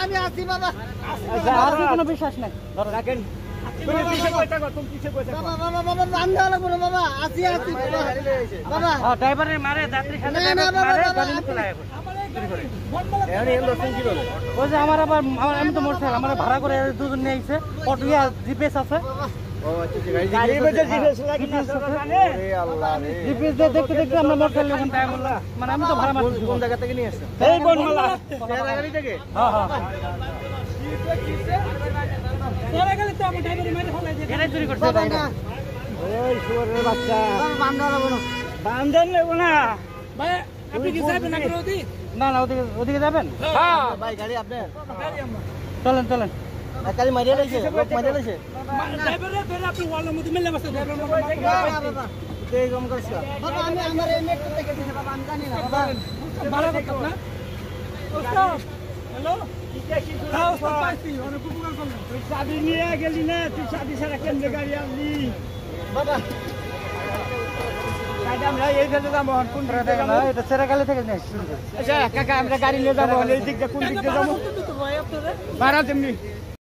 আমি আছি বাবা, আর কোনো বিশ্বাস নাই, ধরো রাখেন। ড্রাইভারের মারে যাত্রীর সাথে ওই যে আমার আবার আমি তো মোটরসাইকেল আমার ভাড়া করে দুজন নিয়ে আইছে, অটো জিপিএস আছে। দেখতে দেখতে আমরা মোটরসাইকেল এখন টাইম হলো, মানে আমি তো ভাড়া মারছি। কোন জায়গা থেকে নিয়ে আসছেন? এই বনমালা থেকে। হ্যাঁ হ্যাঁ চুরি করছে। ওই শুয়োরের বাচ্চা বান্ধন নেবো না। আপনি কি যাবেন না? না ওদিকে যাবেন? হ্যাঁ ভাই গাড়ি আপনার, চলেন চলেন। গাড়ি মারিয়ে লাইছে, লোক মারিয়ে লাইছে। ড্রাইভারে ফের আপনি ওয়ালের মধ্যে মেলে বসে ড্রাইভার বাবা এই কম করছ বাবা। আমি আমার এই নেট থেকে দিছে বাবা, আমি জানি না বাবা। ভালো কথা না ওস্তাদ। হ্যালো হ্যাঁ ওস্তাদ, পাইছি অনেক উপকার করলেন। তুই চাবি নিয়ে গেলি না, তুই চাবি ছাড়া কেমনে গাড়ি আনলি বাবা? আমরা এই দিকে যাবো, কোন দিকে যাবো? এটা সেরাগালি থেকে নিয়ে আসছি। আচ্ছা কাকা আমরা গাড়ি নিয়ে যাবো, এই দিক দিয়ে কোন দিক দিয়ে যাবো? ভাড়া তেমনি